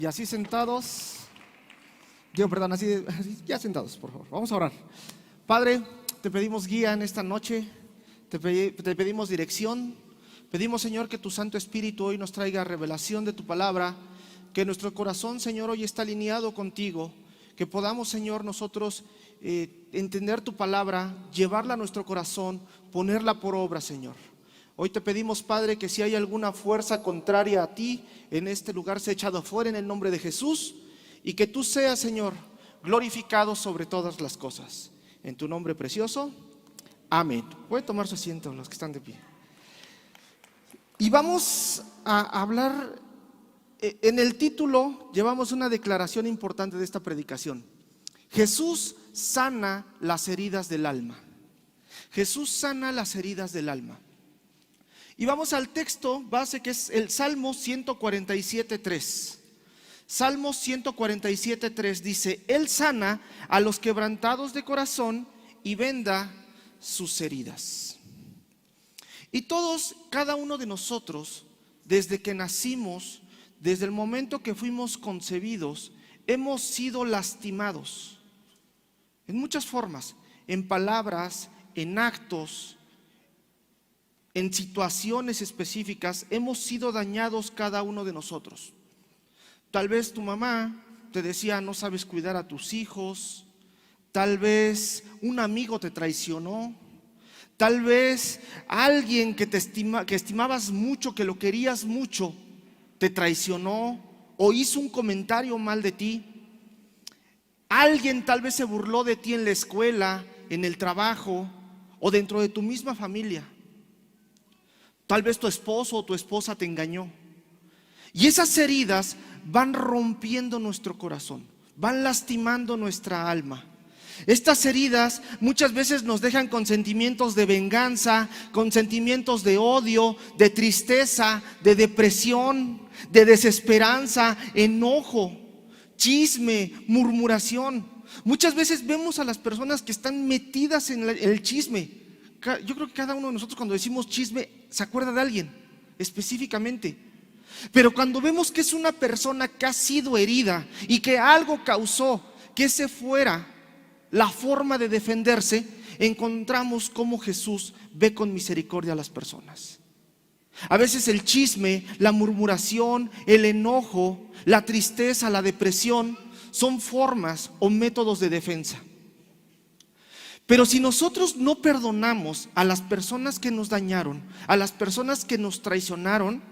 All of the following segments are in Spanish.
Y así sentados, ya sentados, por favor. Vamos a orar. Padre, te pedimos guía en esta noche, te pedimos dirección. Pedimos, Señor, que tu Santo Espíritu hoy nos traiga revelación de tu palabra, que nuestro corazón, Señor, hoy está alineado contigo, que podamos, Señor, nosotros entender tu palabra, llevarla a nuestro corazón, ponerla por obra, Señor. Hoy te pedimos, Padre, que si hay alguna fuerza contraria a ti en este lugar, sea echado afuera en el nombre de Jesús, y que tú seas, Señor, glorificado sobre todas las cosas. En tu nombre precioso, amén. Pueden tomar su asiento los que están de pie. Y vamos a hablar, en el título llevamos una declaración importante de esta predicación. Jesús sana las heridas del alma. Jesús sana las heridas del alma. Y vamos al texto base, que es el Salmo 147:3. Salmo 147:3 dice: Él sana a los quebrantados de corazón y venda sus heridas. Y todos, cada uno de nosotros, desde que nacimos, desde el momento que fuimos concebidos, hemos sido lastimados en muchas formas, en palabras, en actos, en situaciones específicas. Hemos sido dañados cada uno de nosotros. Tal vez tu mamá te decía: no sabes cuidar a tus hijos. Tal vez un amigo te traicionó. Tal vez alguien que estimabas mucho, que lo querías mucho, te traicionó o hizo un comentario mal de ti. Alguien tal vez se burló de ti en la escuela, en el trabajo o dentro de tu misma familia. Tal vez tu esposo o tu esposa te engañó. Y esas heridas van rompiendo nuestro corazón, van lastimando nuestra alma. Estas heridas muchas veces nos dejan con sentimientos de venganza, con sentimientos de odio, de tristeza, de depresión, de desesperanza, enojo, chisme, murmuración. Muchas veces vemos a las personas que están metidas en el chisme. Yo creo que cada uno de nosotros, cuando decimos chisme, se acuerda de alguien específicamente. Pero cuando vemos que es una persona que ha sido herida y que algo causó que ese fuera la forma de defenderse, encontramos cómo Jesús ve con misericordia a las personas. A veces el chisme, la murmuración, el enojo, la tristeza, la depresión son formas o métodos de defensa. Pero si nosotros no perdonamos a las personas que nos dañaron, a las personas que nos traicionaron,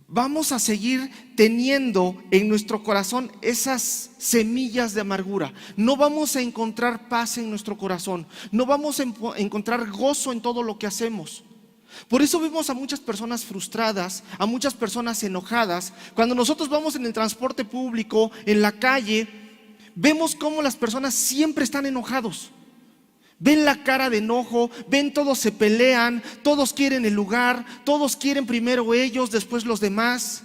vamos a seguir teniendo en nuestro corazón esas semillas de amargura. No vamos a encontrar paz en nuestro corazón. No vamos a encontrar gozo en todo lo que hacemos. Por eso vemos a muchas personas frustradas, a muchas personas enojadas. Cuando nosotros vamos en el transporte público, en la calle, vemos cómo las personas siempre están enojados. Ven la cara de enojo, ven todos se pelean, todos quieren el lugar, todos quieren primero ellos, después los demás.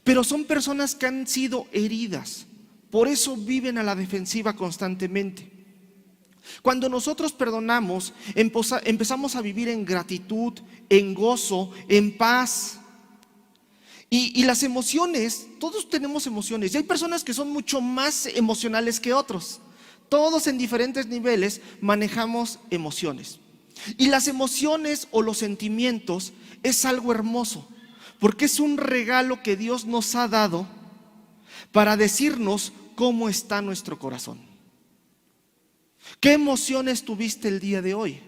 Pero son personas que han sido heridas, por eso viven a la defensiva constantemente. Cuando nosotros perdonamos, empezamos a vivir en gratitud, en gozo, en paz. Y las emociones, todos tenemos emociones, y hay personas que son mucho más emocionales que otros. Todos en diferentes niveles manejamos emociones. Y las emociones o los sentimientos es algo hermoso, porque es un regalo que Dios nos ha dado para decirnos cómo está nuestro corazón. ¿Qué emociones tuviste el día de hoy?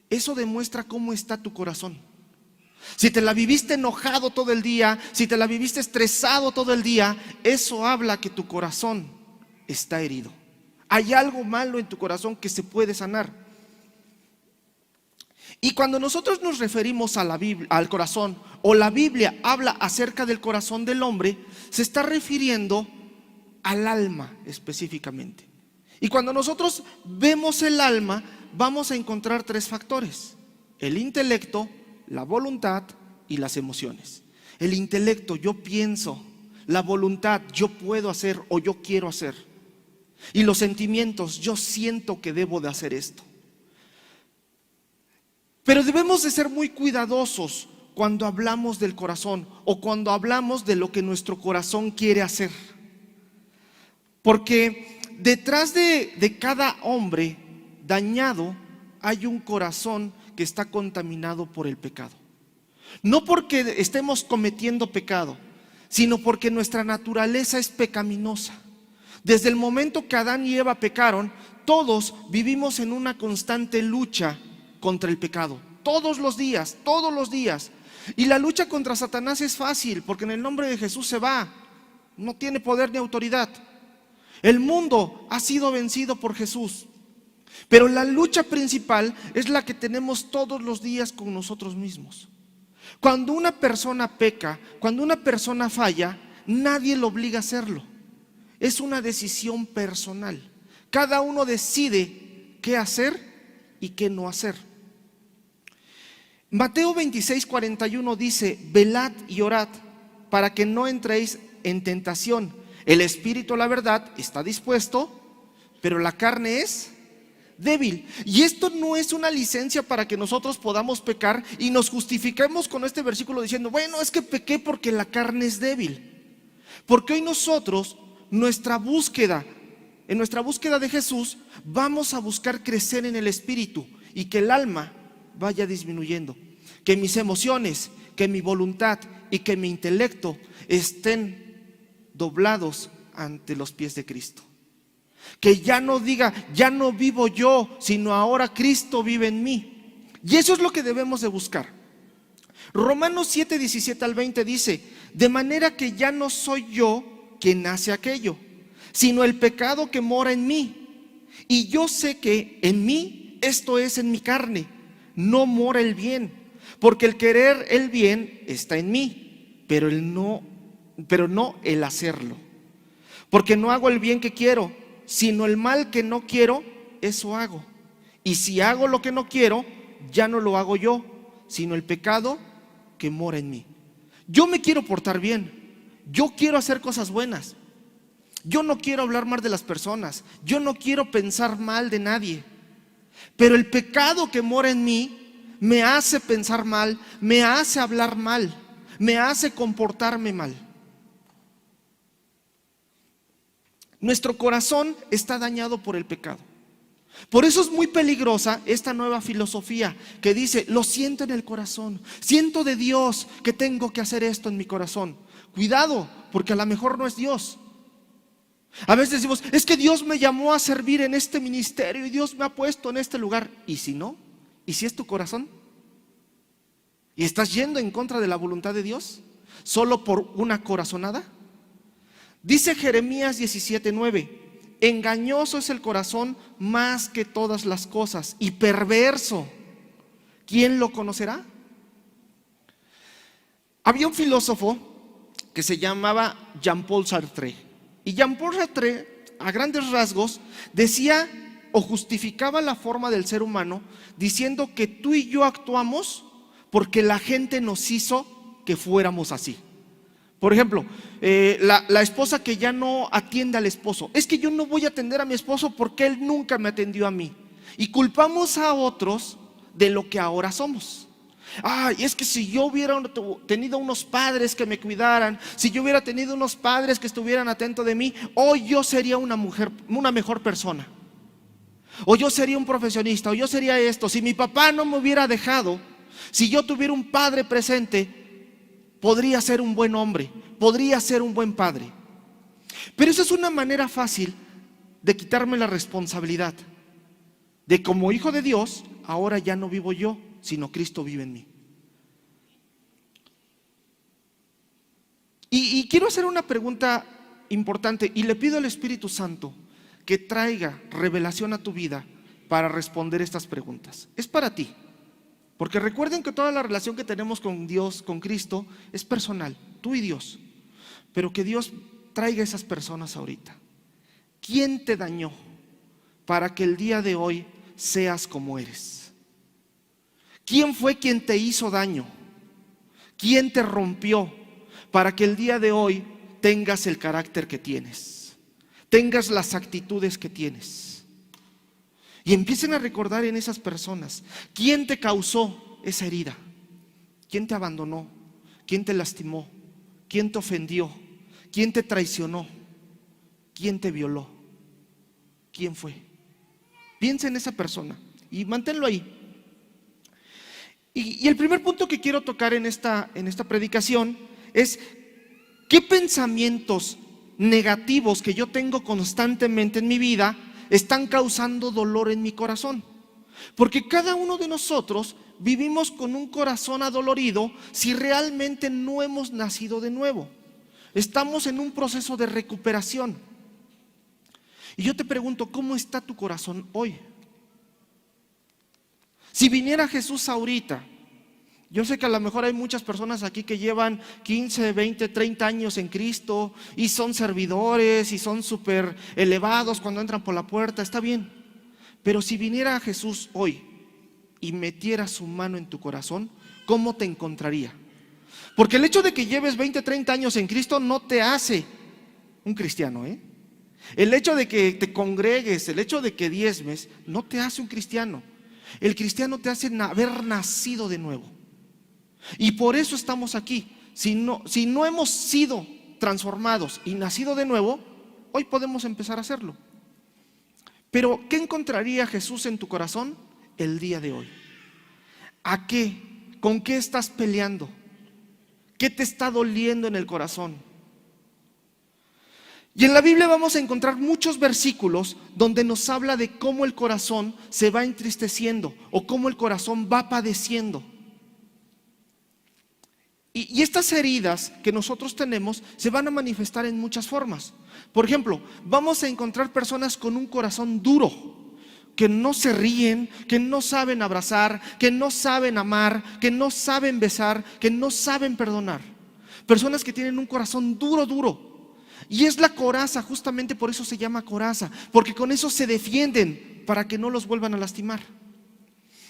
Eso demuestra cómo está tu corazón. Si te la viviste enojado todo el día, si te la viviste estresado todo el día, eso habla que tu corazón está herido. Hay algo malo en tu corazón que se puede sanar. Y cuando nosotros nos referimos a la Biblia, al corazón, o la Biblia habla acerca del corazón del hombre, se está refiriendo al alma específicamente. Y cuando nosotros vemos el alma, vamos a encontrar tres factores: el intelecto, la voluntad y las emociones. El intelecto, yo pienso; la voluntad, yo puedo hacer o yo quiero hacer; y los sentimientos, yo siento que debo de hacer esto. Pero debemos de ser muy cuidadosos cuando hablamos del corazón o cuando hablamos de lo que nuestro corazón quiere hacer. Porque detrás de cada hombre dañado hay un corazón que está contaminado por el pecado. No porque estemos cometiendo pecado, sino porque nuestra naturaleza es pecaminosa. Desde el momento que Adán y Eva pecaron, todos vivimos en una constante lucha contra el pecado. Todos los días. Y la lucha contra Satanás es fácil, porque en el nombre de Jesús se va. No tiene poder ni autoridad. El mundo ha sido vencido por Jesús. Pero la lucha principal es la que tenemos todos los días con nosotros mismos. Cuando una persona peca, cuando una persona falla, nadie lo obliga a hacerlo. Es una decisión personal. Cada uno decide qué hacer y qué no hacer. Mateo 26:41 dice: velad y orad para que no entréis en tentación. El espíritu, la verdad, está dispuesto, pero la carne es débil. Y esto no es una licencia para que nosotros podamos pecar y nos justifiquemos con este versículo diciendo: bueno, es que pequé porque la carne es débil. Porque hoy nosotros, en nuestra búsqueda de Jesús, vamos a buscar crecer en el espíritu y que el alma vaya disminuyendo, que mis emociones, que mi voluntad y que mi intelecto estén doblados ante los pies de Cristo. Que ya no diga: ya no vivo yo, sino ahora Cristo vive en mí. Y eso es lo que debemos de buscar. Romanos 7:17-20 dice: de manera que ya no soy yo quien hace aquello, sino el pecado que mora en mí. Y yo sé que en mí, esto es, en mi carne, no mora el bien, porque el querer el bien está en mí, pero no el hacerlo. Porque no hago el bien que quiero, sino el mal que no quiero, eso hago. Y si hago lo que no quiero, ya no lo hago yo, sino el pecado que mora en mí. Yo me quiero portar bien, yo quiero hacer cosas buenas, yo no quiero hablar mal de las personas, yo no quiero pensar mal de nadie. Pero el pecado que mora en mí me hace pensar mal, me hace hablar mal, me hace comportarme mal. Nuestro corazón está dañado por el pecado. Por eso es muy peligrosa esta nueva filosofía que dice: lo siento en el corazón, siento de Dios que tengo que hacer esto en mi corazón. Cuidado, porque a lo mejor no es Dios. A veces decimos: es que Dios me llamó a servir en este ministerio y Dios me ha puesto en este lugar. ¿Y si no? ¿Y si es tu corazón? ¿Y estás yendo en contra de la voluntad de Dios solo por una corazonada? Dice Jeremías 17:9: engañoso es el corazón más que todas las cosas y perverso, ¿quién lo conocerá? Había un filósofo que se llamaba Jean-Paul Sartre. Y Jean-Paul Sartre, a grandes rasgos, decía o justificaba la forma del ser humano diciendo que tú y yo actuamos porque la gente nos hizo que fuéramos así. Por ejemplo, la esposa que ya no atiende al esposo: es que yo no voy a atender a mi esposo porque él nunca me atendió a mí. Y culpamos a otros de lo que ahora somos. Ay, es que si yo hubiera tenido unos padres que me cuidaran, si yo hubiera tenido unos padres que estuvieran atentos de mí, hoy yo sería una mejor persona. O yo sería un profesionista, o yo sería esto. Si mi papá no me hubiera dejado, si yo tuviera un padre presente, podría ser un buen hombre, podría ser un buen padre. Pero eso es una manera fácil de quitarme la responsabilidad de como hijo de Dios, ahora ya no vivo yo, sino Cristo vive en mí. Y quiero hacer una pregunta importante y le pido al Espíritu Santo que traiga revelación a tu vida para responder estas preguntas. Es para ti, porque recuerden que toda la relación que tenemos con Dios, con Cristo, es personal, tú y Dios. Pero que Dios traiga esas personas ahorita. ¿Quién te dañó para que el día de hoy seas como eres? ¿Quién fue quien te hizo daño? ¿Quién te rompió para que el día de hoy tengas el carácter que tienes, tengas las actitudes que tienes? Y empiecen a recordar en esas personas: ¿quién te causó esa herida? ¿Quién te abandonó? ¿Quién te lastimó? ¿Quién te ofendió? ¿Quién te traicionó? ¿Quién te violó? ¿Quién fue? Piensa en esa persona y manténlo ahí. Y el primer punto que quiero tocar en esta predicación es: ¿qué pensamientos negativos que yo tengo constantemente en mi vida están causando dolor en mi corazón? Porque cada uno de nosotros vivimos con un corazón adolorido si realmente no hemos nacido de nuevo. Estamos en un proceso de recuperación. Y yo te pregunto, ¿cómo está tu corazón hoy? Si viniera Jesús ahorita, yo sé que a lo mejor hay muchas personas aquí que llevan 15, 20, 30 años en Cristo y son servidores y son súper elevados cuando entran por la puerta, está bien. Pero si viniera Jesús hoy y metiera su mano en tu corazón, ¿cómo te encontraría? Porque el hecho de que lleves 20, 30 años en Cristo no te hace un cristiano, El hecho de que te congregues, el hecho de que diezmes, no te hace un cristiano. El cristiano te hace haber nacido de nuevo. Y por eso estamos aquí. Si no hemos sido transformados y nacido de nuevo, hoy podemos empezar a hacerlo. Pero ¿qué encontraría Jesús en tu corazón el día de hoy? ¿A qué? ¿Con qué estás peleando? ¿Qué te está doliendo en el corazón? Y en la Biblia vamos a encontrar muchos versículos donde nos habla de cómo el corazón se va entristeciendo o cómo el corazón va padeciendo. Y estas heridas que nosotros tenemos se van a manifestar en muchas formas. Por ejemplo, vamos a encontrar personas con un corazón duro, que no se ríen, que no saben abrazar, que no saben amar, que no saben besar, que no saben perdonar. Personas que tienen un corazón duro. Y es la coraza, justamente por eso se llama coraza, porque con eso se defienden para que no los vuelvan a lastimar.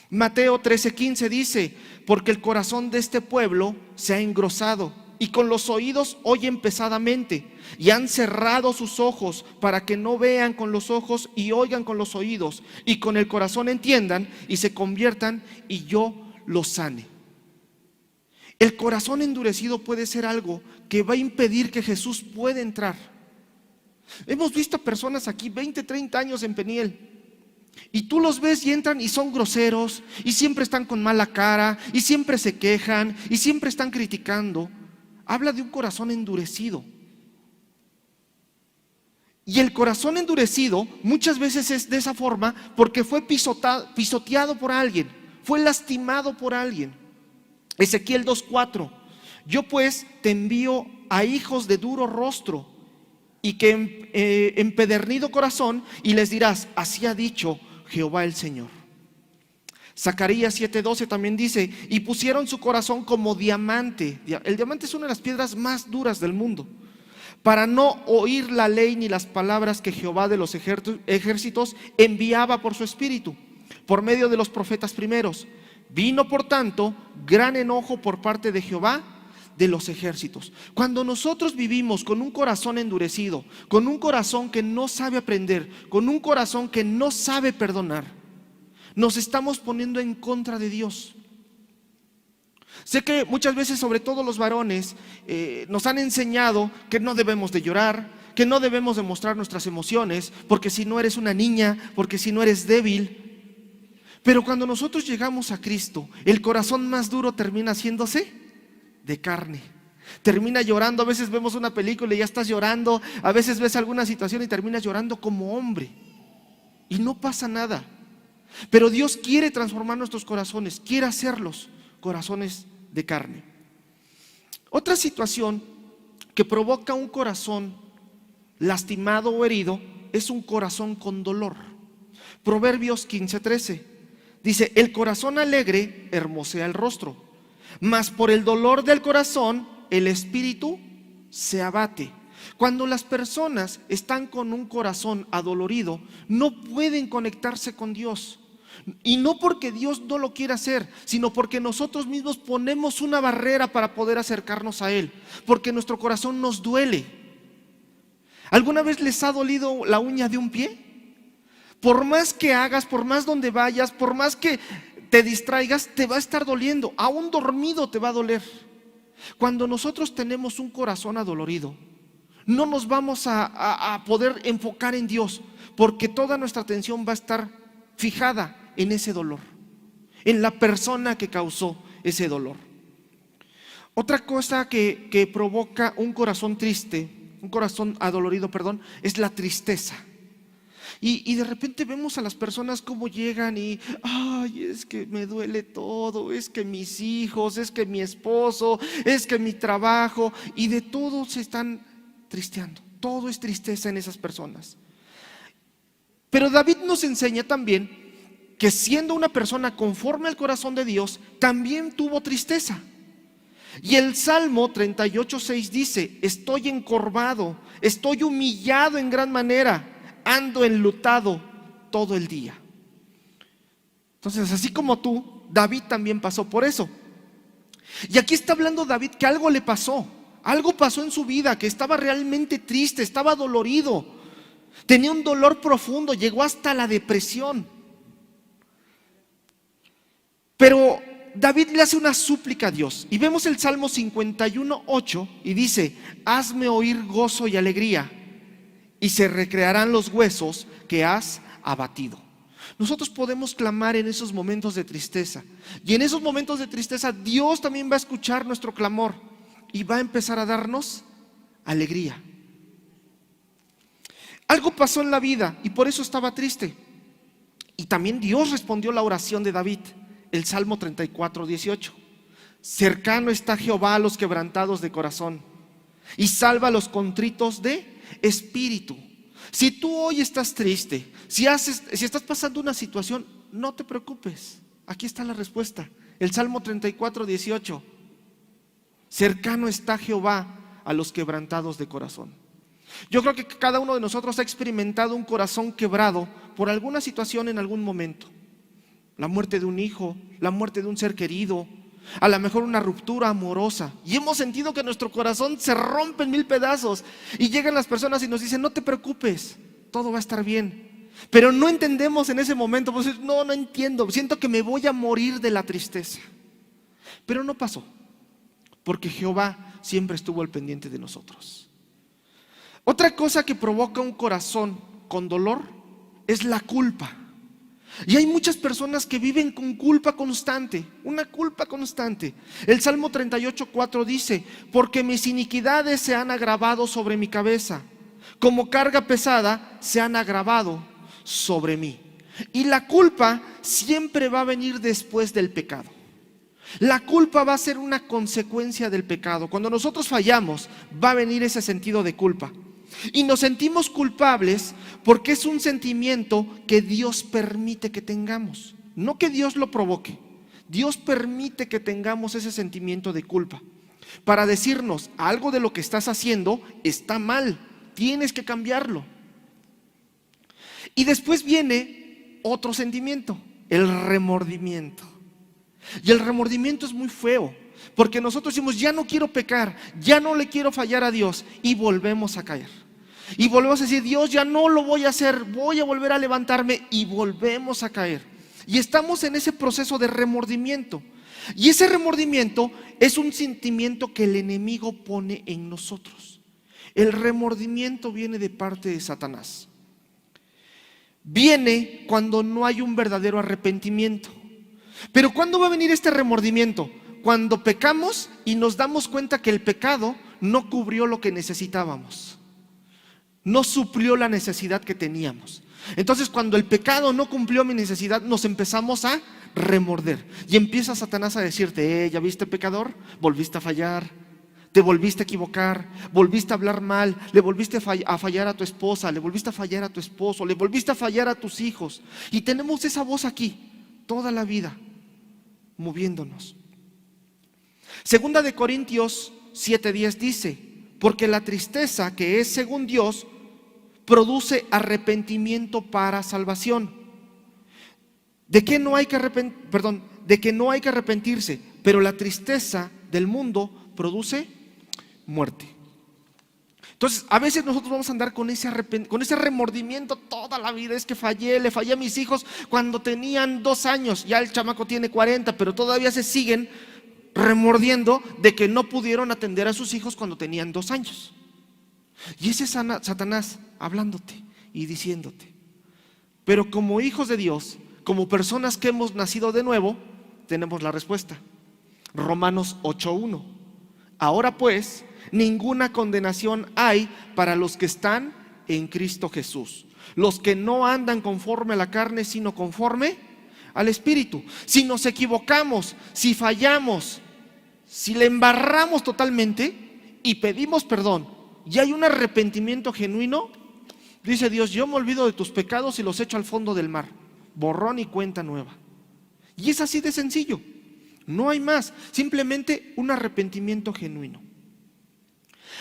Mateo 13:15 dice: porque el corazón de este pueblo se ha engrosado y con los oídos oyen pesadamente y han cerrado sus ojos para que no vean con los ojos y oigan con los oídos y con el corazón entiendan y se conviertan y yo los sane. El corazón endurecido puede ser algo que va a impedir que Jesús pueda entrar. Hemos visto personas aquí 20, 30 años en Peniel y tú los ves y entran y son groseros y siempre están con mala cara y siempre se quejan y siempre están criticando. Habla de un corazón endurecido. Y el corazón endurecido muchas veces es de esa forma porque fue pisoteado por alguien, fue lastimado por alguien. Ezequiel 2:4: yo pues te envío a hijos de duro rostro y que empedernido corazón, y les dirás: así ha dicho Jehová el Señor. Zacarías 7:12 también dice: y pusieron su corazón como diamante. El diamante es una de las piedras más duras del mundo, para no oír la ley ni las palabras que Jehová de los ejércitos enviaba por su espíritu, por medio de los profetas primeros. Vino por tanto gran enojo por parte de Jehová de los ejércitos. Cuando nosotros vivimos con un corazón endurecido, con un corazón que no sabe aprender, con un corazón que no sabe perdonar, nos estamos poniendo en contra de Dios. Sé que muchas veces, sobre todo los varones, nos han enseñado que no debemos de llorar, que no debemos de mostrar nuestras emociones, porque si no eres una niña, porque si no eres débil. Pero cuando nosotros llegamos a Cristo, el corazón más duro termina haciéndose de carne. Termina llorando. A veces vemos una película y ya estás llorando. A veces ves alguna situación y terminas llorando como hombre. Y no pasa nada. Pero Dios quiere transformar nuestros corazones, quiere hacerlos corazones de carne. Otra situación que provoca un corazón lastimado o herido es un corazón con dolor. Proverbios 15:13 dice: el corazón alegre hermosea el rostro, mas por el dolor del corazón el espíritu se abate. Cuando las personas están con un corazón adolorido, no pueden conectarse con Dios. Y no porque Dios no lo quiera hacer, sino porque nosotros mismos ponemos una barrera para poder acercarnos a Él, porque nuestro corazón nos duele. ¿Alguna vez les ha dolido la uña de un pie? Por más que hagas, por más donde vayas, por más que te distraigas, te va a estar doliendo, aún dormido te va a doler. Cuando nosotros tenemos un corazón adolorido, no nos vamos a poder enfocar en Dios, porque toda nuestra atención va a estar fijada en ese dolor, en la persona que causó ese dolor. Otra cosa que provoca un corazón triste, un corazón adolorido, perdón, es la tristeza. Y de repente vemos a las personas cómo llegan y ay, es que me duele todo, es que mis hijos, es que mi esposo, es que mi trabajo, y de todo se están tristeando. Todo es tristeza en esas personas. Pero David nos enseña también que siendo una persona conforme al corazón de Dios, también tuvo tristeza. Y el Salmo 38:6 dice: estoy encorvado, estoy humillado en gran manera, ando enlutado todo el día. Entonces, así como tú, David también pasó por eso. Y aquí está hablando David que algo le pasó, algo pasó en su vida, que estaba realmente triste, estaba dolorido, tenía un dolor profundo, llegó hasta la depresión. Pero David le hace una súplica a Dios, y vemos el Salmo 51:8 y dice: hazme oír gozo y alegría, y se recrearán los huesos que has abatido. Nosotros podemos clamar en esos momentos de tristeza, y en esos momentos de tristeza Dios también va a escuchar nuestro clamor y va a empezar a darnos alegría. Algo pasó en la vida y por eso estaba triste, y también Dios respondió la oración de David. El Salmo 34:18: cercano está Jehová a los quebrantados de corazón y salva a los contritos de espíritu. Si tú hoy estás triste, si estás pasando una situación, no te preocupes. Aquí está la respuesta. El Salmo 34:18: cercano está Jehová a los quebrantados de corazón. Yo creo que cada uno de nosotros ha experimentado un corazón quebrado por alguna situación en algún momento. La muerte de un hijo, la muerte de un ser querido, a lo mejor una ruptura amorosa, y hemos sentido que nuestro corazón se rompe en 1000 pedazos, y llegan las personas y nos dicen: no te preocupes, todo va a estar bien. Pero no entendemos en ese momento, pues no entiendo, siento que me voy a morir de la tristeza. Pero no pasó, porque Jehová siempre estuvo al pendiente de nosotros. Otra cosa que provoca un corazón con dolor es la culpa. Y hay muchas personas que viven con culpa constante, una culpa constante. El Salmo 38:4 dice: porque mis iniquidades se han agravado sobre mi cabeza, como carga pesada se han agravado sobre mí. Y la culpa siempre va a venir después del pecado. La culpa va a ser una consecuencia del pecado. Cuando nosotros fallamos, va a venir ese sentido de culpa. Y nos sentimos culpables porque es un sentimiento que Dios permite que tengamos, no que Dios lo provoque. Dios permite que tengamos ese sentimiento de culpa para decirnos: algo de lo que estás haciendo está mal, tienes que cambiarlo. Y después viene otro sentimiento, el remordimiento. Y el remordimiento es muy feo, porque nosotros decimos: ya no quiero pecar, ya no le quiero fallar a Dios, y volvemos a caer. Y volvemos a decir: Dios, ya no lo voy a hacer, voy a volver a levantarme, y volvemos a caer. Y estamos en ese proceso de remordimiento. Y ese remordimiento es un sentimiento que el enemigo pone en nosotros. El remordimiento viene de parte de Satanás. Viene cuando no hay un verdadero arrepentimiento. Pero ¿cuándo va a venir este remordimiento? Cuando pecamos y nos damos cuenta que el pecado no cubrió lo que necesitábamos, no suplió la necesidad que teníamos. Entonces, cuando el pecado no cumplió mi necesidad, nos empezamos a remorder. Y empieza Satanás a decirte: ¿ya viste, pecador? Volviste a fallar, te volviste a equivocar, volviste a hablar mal, le volviste a fallar a tu esposa, le volviste a fallar a tu esposo, le volviste a fallar a tus hijos. Y tenemos esa voz aquí toda la vida, moviéndonos. Segunda de Corintios 7:10 dice: porque la tristeza, que es según Dios, produce arrepentimiento para salvación. De que no hay que arrepentirse, pero la tristeza del mundo produce muerte. Entonces, a veces nosotros vamos a andar con ese remordimiento toda la vida. Es que fallé, le fallé a mis hijos cuando tenían 2 años. Ya el chamaco tiene 40, pero todavía se siguen remordiendo de que no pudieron atender a sus hijos cuando tenían 2 años. Y ese es Satanás hablándote y diciéndote. Pero como hijos de Dios, como personas que hemos nacido de nuevo, tenemos la respuesta. Romanos 8:1. Ahora pues, ninguna condenación hay para los que están en Cristo Jesús, los que no andan conforme a la carne, sino conforme al Espíritu. Si nos equivocamos, si fallamos, si le embarramos totalmente y pedimos perdón y hay un arrepentimiento genuino, dice Dios: yo me olvido de tus pecados y los echo al fondo del mar, borrón y cuenta nueva. Y es así de sencillo, no hay más, simplemente un arrepentimiento genuino.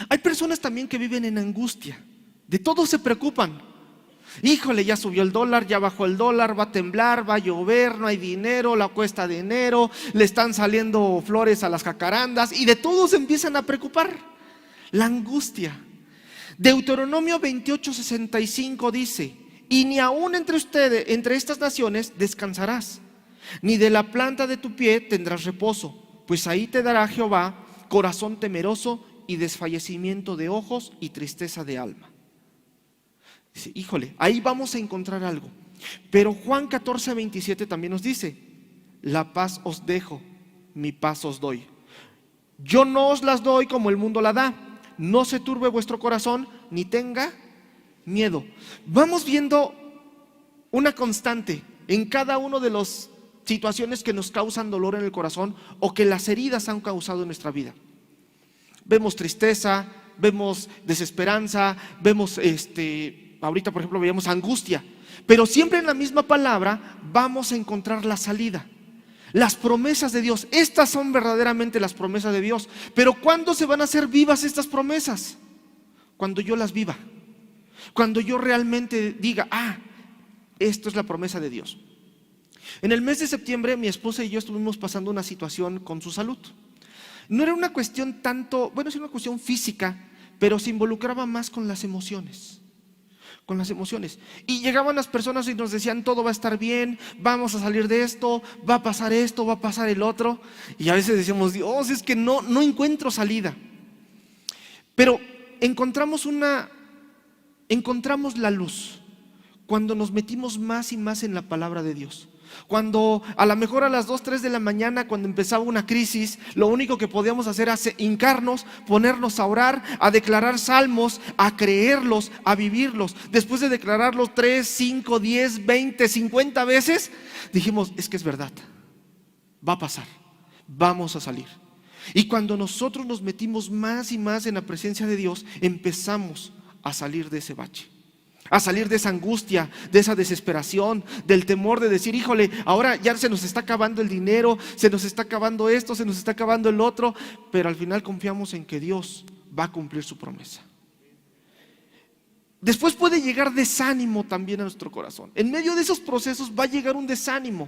Hay personas también que viven en angustia, de todo se preocupan. Híjole, ya subió el dólar, ya bajó el dólar, va a temblar, va a llover, no hay dinero, la cuesta de enero, le están saliendo flores a las jacarandas y de todo se empiezan a preocupar. La angustia. Deuteronomio 28:65 dice: y ni aún entre ustedes, entre estas naciones, descansarás, ni de la planta de tu pie tendrás reposo, pues ahí te dará Jehová corazón temeroso y desfallecimiento de ojos y tristeza de alma. Dice, híjole, ahí vamos a encontrar algo. Pero Juan 14:27 también nos dice: la paz os dejo, mi paz os doy. Yo no os las doy como el mundo la da. No se turbe vuestro corazón, ni tenga miedo. Vamos viendo una constante en cada uno de las situaciones que nos causan dolor en el corazón o que las heridas han causado en nuestra vida. Vemos tristeza, vemos desesperanza, vemos ahorita por ejemplo veíamos angustia, pero siempre en la misma palabra vamos a encontrar la salida. Las promesas de Dios, estas son verdaderamente las promesas de Dios. Pero ¿cuándo se van a hacer vivas estas promesas? Cuando yo las viva, cuando yo realmente diga: esto es la promesa de Dios. En el mes de septiembre mi esposa y yo estuvimos pasando una situación con su salud. No era una cuestión tanto, bueno, sí, una cuestión física, pero se involucraba más con las emociones. Con las emociones. Y llegaban las personas y nos decían: todo va a estar bien, vamos a salir de esto, va a pasar esto, va a pasar el otro. Y a veces decíamos: Dios, es que no encuentro salida. Pero encontramos la luz cuando nos metimos más y más en la palabra de Dios. Cuando a lo mejor a las 2, 3 de la mañana, cuando empezaba una crisis, lo único que podíamos hacer era hincarnos, ponernos a orar, a declarar salmos, a creerlos, a vivirlos. Después de declararlos 3, 5, 10, 20, 50 veces, dijimos: es que es verdad, va a pasar, vamos a salir. Y cuando nosotros nos metimos más y más en la presencia de Dios, empezamos a salir de ese bache, a salir de esa angustia, de esa desesperación, del temor de decir: híjole, ahora ya se nos está acabando el dinero, se nos está acabando esto, se nos está acabando el otro. Pero al final confiamos en que Dios va a cumplir su promesa. Después puede llegar desánimo también a nuestro corazón. En medio de esos procesos va a llegar un desánimo.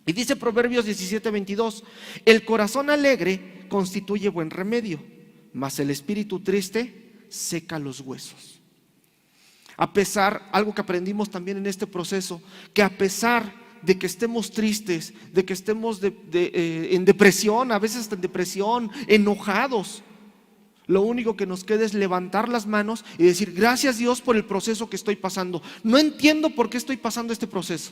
Y dice Proverbios 17:22: el corazón alegre constituye buen remedio, mas el espíritu triste seca los huesos. A pesar, algo que aprendimos también en este proceso, que a pesar de que estemos tristes, de que estemos en depresión, a veces hasta en depresión, enojados, lo único que nos queda es levantar las manos y decir: gracias Dios por el proceso que estoy pasando. No entiendo por qué estoy pasando este proceso,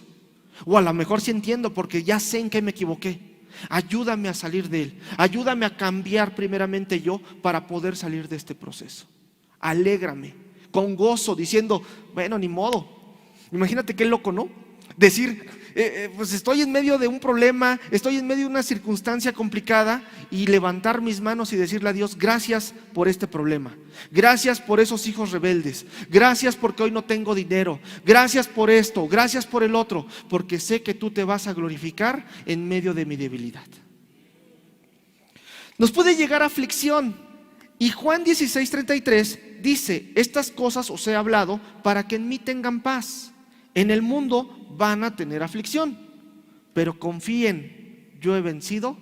o a lo mejor sí entiendo porque ya sé en qué me equivoqué. Ayúdame a salir de él, ayúdame a cambiar primeramente yo para poder salir de este proceso. Alégrame con gozo, diciendo: bueno, ni modo. Imagínate qué loco, ¿no? Decir, pues estoy en medio de un problema, estoy en medio de una circunstancia complicada, y levantar mis manos y decirle a Dios: gracias por este problema, gracias por esos hijos rebeldes, gracias porque hoy no tengo dinero, gracias por esto, gracias por el otro, porque sé que tú te vas a glorificar en medio de mi debilidad. Nos puede llegar aflicción, y Juan 16:33 dice: estas cosas os he hablado para que en mí tengan paz. En el mundo van a tener aflicción, pero confíen, yo he vencido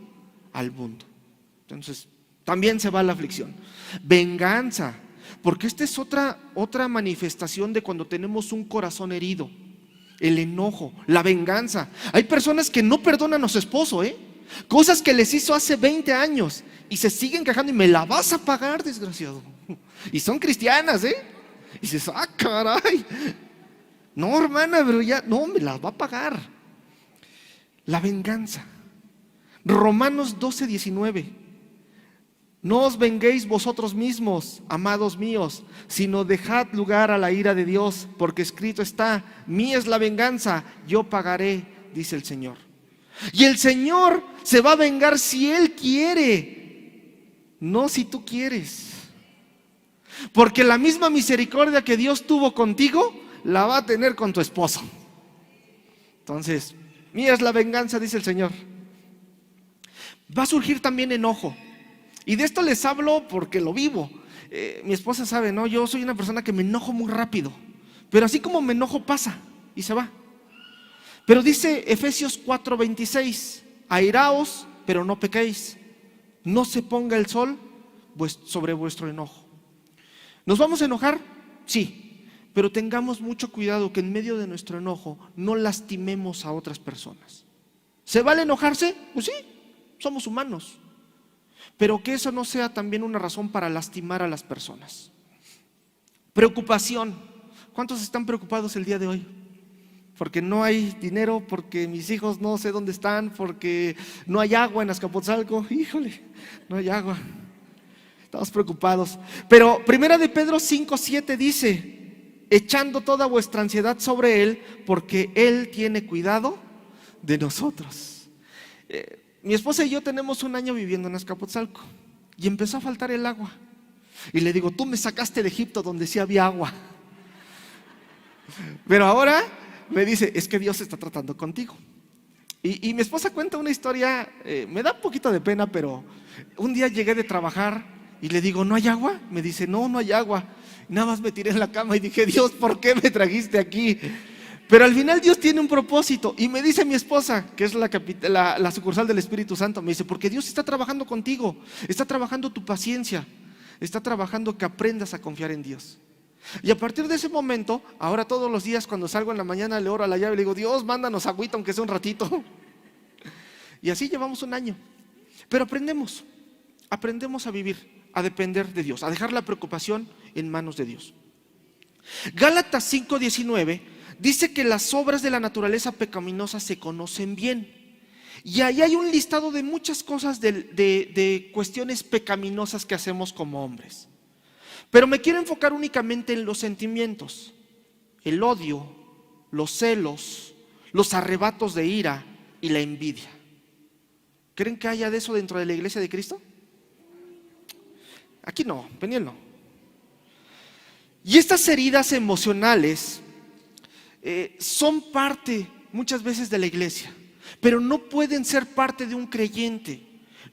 al mundo. Entonces también se va la aflicción. Venganza. porque esta es otra manifestación de cuando tenemos un corazón herido. El enojo, la venganza. Hay personas que no perdonan a su esposo, cosas que les hizo hace 20 años y se siguen quejando y me la vas a pagar, desgraciado. Y son cristianas, Y dices, caray. No, hermana, pero ya, no, me las va a pagar. La venganza. Romanos 12:19. No os venguéis vosotros mismos, amados míos, sino dejad lugar a la ira de Dios, porque escrito está: mía es la venganza, yo pagaré, dice el Señor. Y el Señor se va a vengar si Él quiere, no si tú quieres. Porque la misma misericordia que Dios tuvo contigo, la va a tener con tu esposo. Entonces, mía es la venganza, dice el Señor. Va a surgir también enojo. Y de esto les hablo porque lo vivo. Mi esposa sabe, ¿no? Yo soy una persona que me enojo muy rápido. Pero así como me enojo pasa y se va. Pero dice Efesios 4:26: airaos, pero no pequéis. No se ponga el sol sobre vuestro enojo. ¿Nos vamos a enojar? Sí. Pero tengamos mucho cuidado que en medio de nuestro enojo no lastimemos a otras personas. ¿Se vale enojarse? Pues sí, somos humanos. Pero que eso no sea también una razón para lastimar a las personas. Preocupación. ¿Cuántos están preocupados el día de hoy? Porque no hay dinero, porque mis hijos no sé dónde están, porque no hay agua en Azcapotzalco. Híjole, no hay agua. Estamos preocupados. Pero 1 de Pedro 5:7 dice: echando toda vuestra ansiedad sobre Él, porque Él tiene cuidado de nosotros. Mi esposa y yo tenemos un año viviendo en Azcapotzalco y empezó a faltar el agua. Y le digo: tú me sacaste de Egipto donde sí había agua. Pero ahora me dice: es que Dios está tratando contigo. Y mi esposa cuenta una historia, me da un poquito de pena, pero un día llegué de trabajar y le digo: ¿no hay agua? Me dice: no, no hay agua. Nada más me tiré en la cama y dije: Dios, ¿por qué me trajiste aquí? Pero al final Dios tiene un propósito. Y me dice mi esposa, que es la sucursal del Espíritu Santo, me dice: porque Dios está trabajando contigo, está trabajando tu paciencia, está trabajando que aprendas a confiar en Dios. Y a partir de ese momento, ahora todos los días cuando salgo en la mañana le oro a la llave y le digo: Dios, mándanos agüita aunque sea un ratito. Y así llevamos un año. Pero aprendemos a vivir, a depender de Dios, a dejar la preocupación en manos de Dios. Gálatas 5:19 dice que las obras de la naturaleza pecaminosa se conocen bien. Y ahí hay un listado de muchas cosas, de cuestiones pecaminosas que hacemos como hombres. Pero me quiero enfocar únicamente en los sentimientos: el odio, los celos, los arrebatos de ira y la envidia. ¿Creen que haya de eso dentro de la iglesia de Cristo? Aquí no, Peniel no. Y estas heridas emocionales son parte muchas veces de la iglesia, pero no pueden ser parte de un creyente,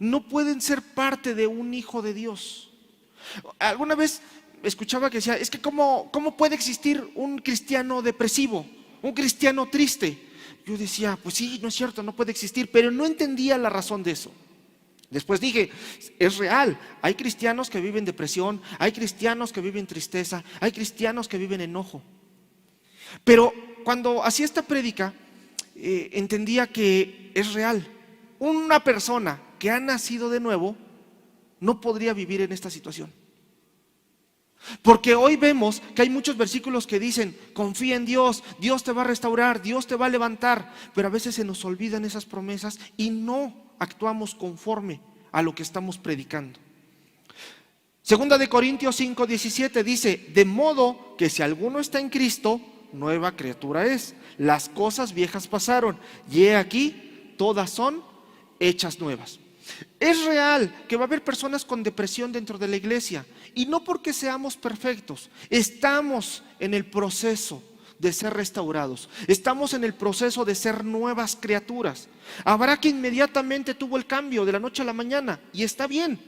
no pueden ser parte de un hijo de Dios. Alguna vez escuchaba que decía: es que ¿cómo puede existir un cristiano depresivo, un cristiano triste? Yo decía: pues sí, no es cierto, no puede existir, pero no entendía la razón de eso. Después dije: es real, hay cristianos que viven depresión, hay cristianos que viven tristeza, hay cristianos que viven enojo. Pero cuando hacía esta prédica, entendía que es real. Una persona que ha nacido de nuevo no podría vivir en esta situación. Porque hoy vemos que hay muchos versículos que dicen: confía en Dios, Dios te va a restaurar, Dios te va a levantar. Pero a veces se nos olvidan esas promesas y no actuamos conforme a lo que estamos predicando. Segunda de Corintios 5:17 dice: de modo que si alguno está en Cristo, nueva criatura es. Las cosas viejas pasaron y he aquí, todas son hechas nuevas. Es real que va a haber personas con depresión dentro de la iglesia, y no porque seamos perfectos. Estamos en el proceso de ser restaurados, estamos en el proceso de ser nuevas criaturas. Habrá quien inmediatamente tuvo el cambio de la noche a la mañana y está bien.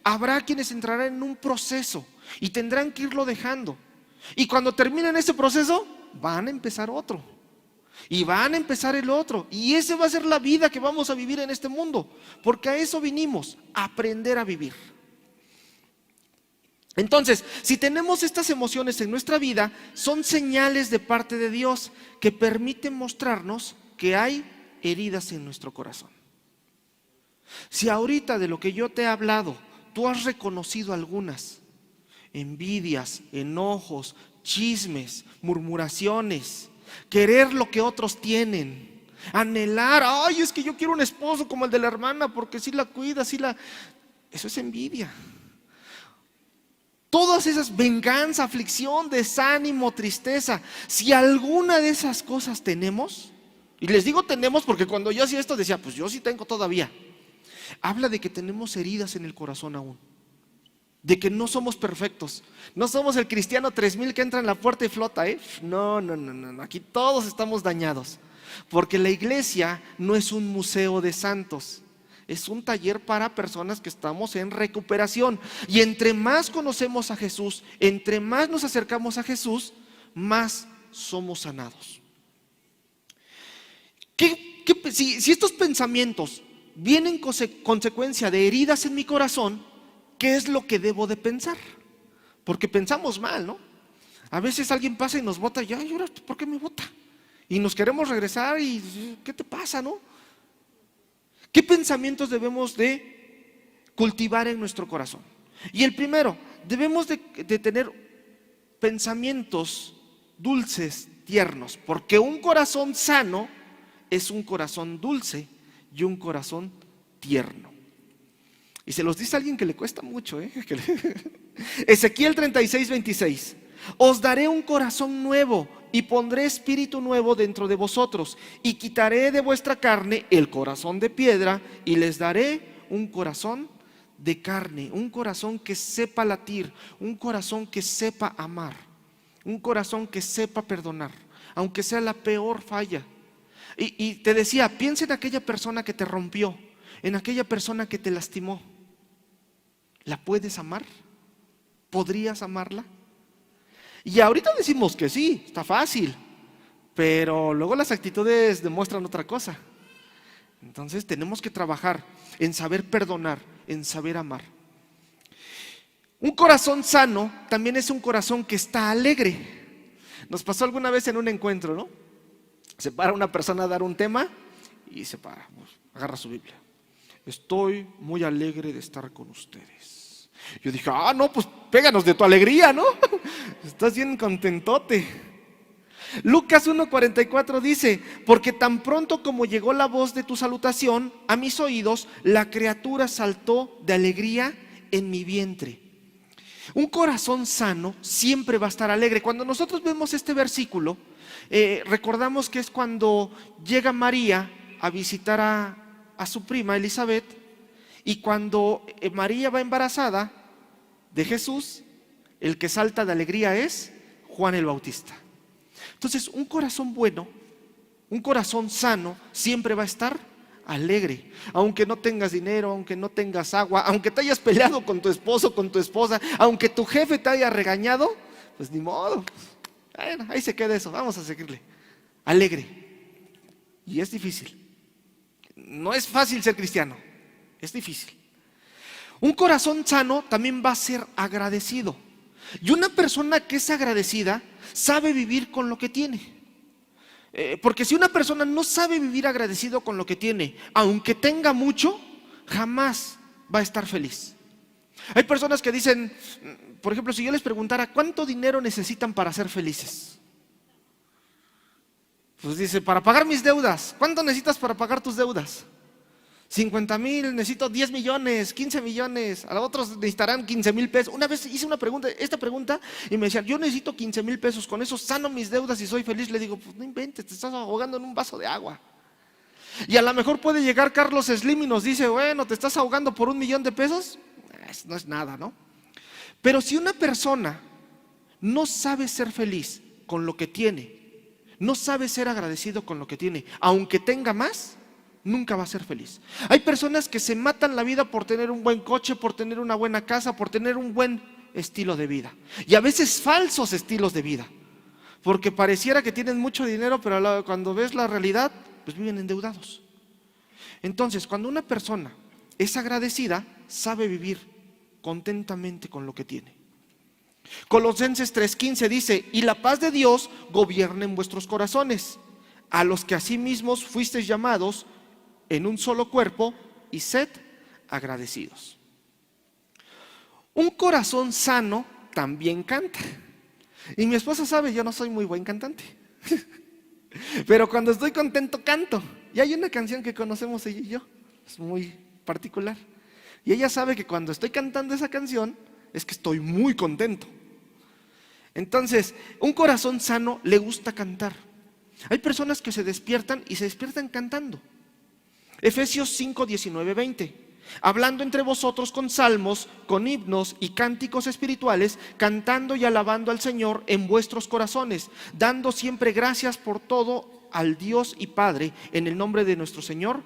Habrá quienes entrarán en un proceso y tendrán que irlo dejando, y cuando terminen ese proceso van a empezar otro y van a empezar el otro, y esa va a ser la vida que vamos a vivir en este mundo, porque a eso vinimos, a aprender a vivir. Entonces, si tenemos estas emociones en nuestra vida, son señales de parte de Dios que permiten mostrarnos que hay heridas en nuestro corazón. Si ahorita de lo que yo te he hablado, tú has reconocido algunas, envidias, enojos, chismes, murmuraciones, querer lo que otros tienen, anhelar, ay, es que yo quiero un esposo como el de la hermana porque sí la cuida, eso es envidia. Todas esas, venganza, aflicción, desánimo, tristeza, si alguna de esas cosas tenemos, y les digo tenemos porque cuando yo hacía esto decía, pues yo sí tengo todavía, habla de que tenemos heridas en el corazón aún, de que no somos perfectos, no somos el cristiano 3000 que entra en la puerta y flota, no, aquí todos estamos dañados, porque la iglesia no es un museo de santos. Es un taller para personas que estamos en recuperación. Y entre más conocemos a Jesús, entre más nos acercamos a Jesús, más somos sanados. Si estos pensamientos vienen consecuencia de heridas en mi corazón, ¿qué es lo que debo de pensar? Porque pensamos mal, ¿no? A veces alguien pasa y nos bota y ay, ahora, ¿por qué me bota? Y nos queremos regresar y ¿qué te pasa, no? ¿Qué pensamientos debemos de cultivar en nuestro corazón? Y el primero, debemos de tener pensamientos dulces, tiernos, porque un corazón sano es un corazón dulce y un corazón tierno. Y se los dice a alguien que le cuesta mucho, Ezequiel 36:26. Os daré un corazón nuevo y pondré espíritu nuevo dentro de vosotros y quitaré de vuestra carne el corazón de piedra y les daré un corazón de carne, un corazón que sepa latir, un corazón que sepa amar, un corazón que sepa perdonar, aunque sea la peor falla. Y te decía, piensa en aquella persona que te rompió, en aquella persona que te lastimó. ¿La puedes amar? ¿Podrías amarla? Y ahorita decimos que sí, está fácil, pero luego las actitudes demuestran otra cosa. Entonces tenemos que trabajar en saber perdonar, en saber amar. Un corazón sano también es un corazón que está alegre. Nos pasó alguna vez en un encuentro, ¿no? Se para una persona a dar un tema y se para, agarra su Biblia. Estoy muy alegre de estar con ustedes. Yo dije, no, pues péganos de tu alegría, ¿no? Estás bien contentote. Lucas 1:44 dice, porque tan pronto como llegó la voz de tu salutación a mis oídos, la criatura saltó de alegría en mi vientre. Un corazón sano siempre va a estar alegre. Cuando nosotros vemos este versículo, recordamos que es cuando llega María a visitar a su prima Elizabeth. Y cuando María va embarazada de Jesús, el que salta de alegría es Juan el Bautista. Entonces, un corazón bueno, un corazón sano, siempre va a estar alegre. Aunque no tengas dinero, aunque no tengas agua, aunque te hayas peleado con tu esposo, con tu esposa, aunque tu jefe te haya regañado, pues ni modo. Bueno, ahí se queda eso, vamos a seguirle. Alegre. Y es difícil. No es fácil ser cristiano. Es difícil. Un corazón sano también va a ser agradecido. Y una persona que es agradecida sabe vivir con lo que tiene. Porque si una persona no sabe vivir agradecido con lo que tiene, aunque tenga mucho, jamás va a estar feliz. Hay personas que dicen, por ejemplo, si yo les preguntara ¿cuánto dinero necesitan para ser felices? Pues dice, para pagar mis deudas. ¿Cuánto necesitas para pagar tus deudas? 50,000, necesito 10 millones, 15 millones, a los otros necesitarán 15,000 pesos. Una vez hice esta pregunta y me decían, yo necesito 15,000 pesos, con eso sano mis deudas y soy feliz. Le digo, pues no inventes, te estás ahogando en un vaso de agua. Y a lo mejor puede llegar Carlos Slim y nos dice, bueno, te estás ahogando por 1,000,000 de pesos. No es nada, ¿no? Pero si una persona no sabe ser feliz con lo que tiene, no sabe ser agradecido con lo que tiene, aunque tenga más, nunca va a ser feliz. Hay personas que se matan la vida por tener un buen coche, por tener una buena casa, por tener un buen estilo de vida. Y a veces falsos estilos de vida. Porque pareciera que tienen mucho dinero, pero cuando ves la realidad, pues viven endeudados. Entonces, cuando una persona es agradecida, sabe vivir contentamente con lo que tiene. Colosenses 3:15 dice: y la paz de Dios gobierna en vuestros corazones, a los que asimismo fuisteis llamados en un solo cuerpo, y sed agradecidos. Un corazón sano también canta. Y mi esposa sabe, yo no soy muy buen cantante, pero cuando estoy contento canto. Y hay una canción que conocemos ella y yo, es muy particular. Y ella sabe que cuando estoy cantando esa canción es que estoy muy contento. Entonces, un corazón sano le gusta cantar. Hay personas que se despiertan y se despiertan cantando. Efesios 5:19-20: hablando entre vosotros con salmos, con himnos y cánticos espirituales, cantando y alabando al Señor en vuestros corazones, dando siempre gracias por todo al Dios y Padre, en el nombre de nuestro Señor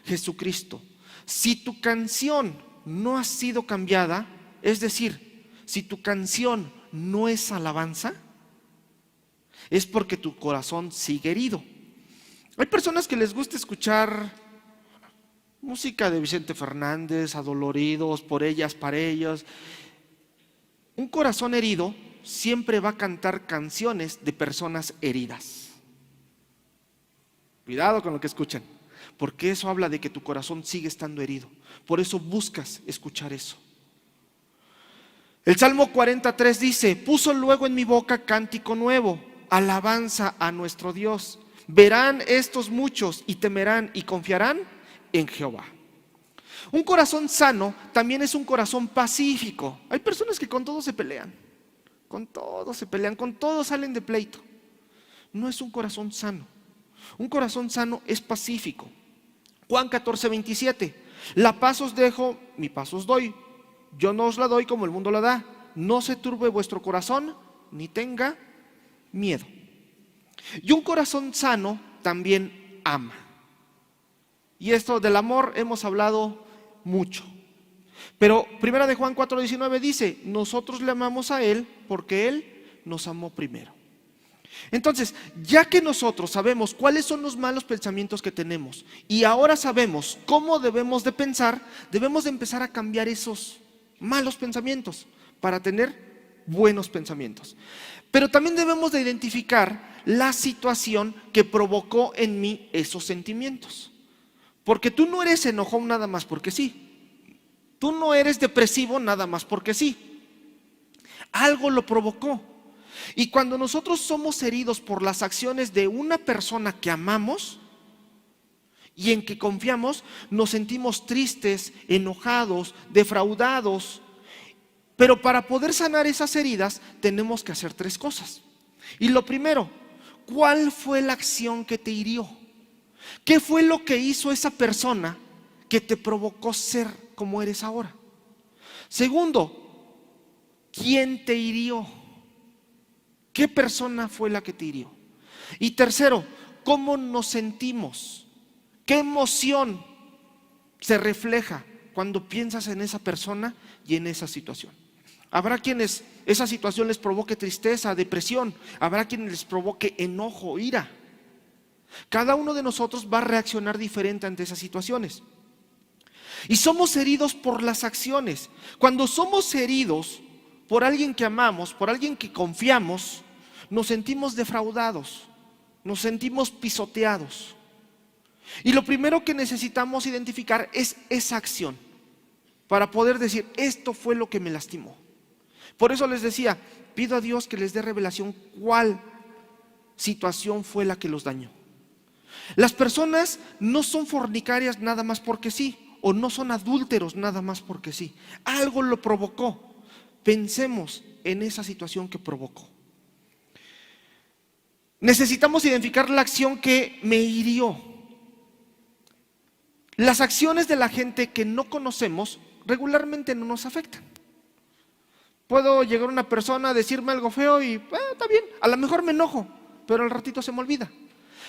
Jesucristo. Si tu canción no ha sido cambiada, es decir, si tu canción no es alabanza, es porque tu corazón sigue herido. Hay personas que les gusta escuchar música de Vicente Fernández, Adoloridos, Por ellas, para ellos. Un corazón herido siempre va a cantar canciones de personas heridas. Cuidado con lo que escuchan, porque eso habla de que tu corazón sigue estando herido. Por eso buscas escuchar eso. El Salmo 43 dice: puso luego en mi boca cántico nuevo, alabanza a nuestro Dios. Verán estos muchos y temerán y confiarán en Jehová. Un corazón sano también es un corazón pacífico. Hay personas que con todo se pelean, con todo salen de pleito. No es un corazón sano. Un corazón sano es pacífico. Juan 14:27: la paz os dejo, mi paz os doy. Yo no os la doy como el mundo la da. No se turbe vuestro corazón, ni tenga miedo. Y un corazón sano también ama. Y esto del amor hemos hablado mucho. Pero 1 de Juan 4:19 dice: nosotros le amamos a Él porque Él nos amó primero. Entonces, ya que nosotros sabemos cuáles son los malos pensamientos que tenemos y ahora sabemos cómo debemos de pensar, debemos de empezar a cambiar esos malos pensamientos para tener buenos pensamientos. Pero también debemos de identificar la situación que provocó en mí esos sentimientos. Porque tú no eres enojón nada más porque sí. Tú no eres depresivo nada más porque sí. Algo lo provocó. Y cuando nosotros somos heridos por las acciones de una persona que amamos y en que confiamos, nos sentimos tristes, enojados, defraudados. Pero para poder sanar esas heridas tenemos que hacer 3 cosas. Y lo primero, ¿cuál fue la acción que te hirió? ¿Qué fue lo que hizo esa persona que te provocó ser como eres ahora? Segundo, ¿quién te hirió? ¿Qué persona fue la que te hirió? Y tercero, ¿cómo nos sentimos? ¿Qué emoción se refleja cuando piensas en esa persona y en esa situación? Habrá quienes esa situación les provoque tristeza, depresión. Habrá quienes les provoque enojo, ira. Cada uno de nosotros va a reaccionar diferente ante esas situaciones. Y somos heridos por las acciones. Cuando somos heridos por alguien que amamos, por alguien que confiamos, nos sentimos defraudados, nos sentimos pisoteados. Y lo primero que necesitamos identificar es esa acción para poder decir: esto fue lo que me lastimó. Por eso les decía, pido a Dios que les dé revelación cuál situación fue la que los dañó. Las personas no son fornicarias nada más porque sí, o no son adúlteros nada más porque sí. Algo lo provocó. Pensemos en esa situación que provocó. Necesitamos identificar la acción que me hirió. Las acciones de la gente que no conocemos regularmente no nos afectan. Puedo llegar una persona a decirme algo feo y está bien, a lo mejor me enojo, pero al ratito se me olvida.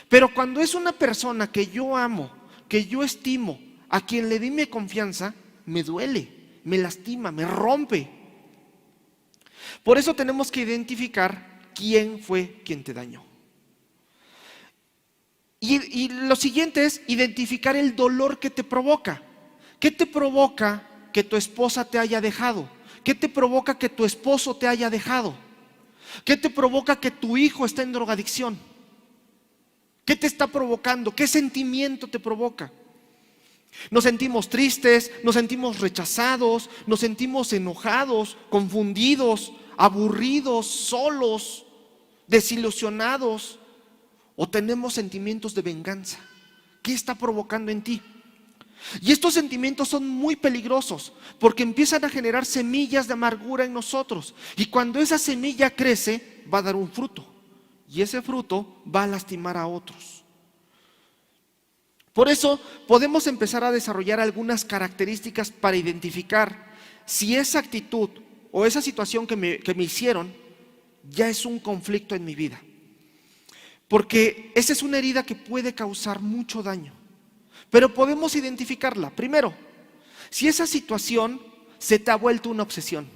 Pero cuando es una persona que yo amo, que yo estimo, a quien le di mi confianza, me duele, me lastima, me rompe. Por eso tenemos que identificar quién fue quien te dañó. Y lo siguiente es identificar el dolor que te provoca. ¿Qué te provoca que tu esposa te haya dejado? ¿Qué te provoca que tu esposo te haya dejado? ¿Qué te provoca que tu hijo esté en drogadicción? ¿Qué te está provocando? ¿Qué sentimiento te provoca? Nos sentimos tristes, nos sentimos rechazados, nos sentimos enojados, confundidos, aburridos, solos, desilusionados, o tenemos sentimientos de venganza. ¿Qué está provocando en ti? Y estos sentimientos son muy peligrosos porque empiezan a generar semillas de amargura en nosotros, y cuando esa semilla crece va a dar un fruto, y ese fruto va a lastimar a otros. Por eso podemos empezar a desarrollar algunas características para identificar si esa actitud o esa situación que me hicieron ya es un conflicto en mi vida. Porque esa es una herida que puede causar mucho daño. Pero podemos identificarla. Primero, si esa situación se te ha vuelto una obsesión.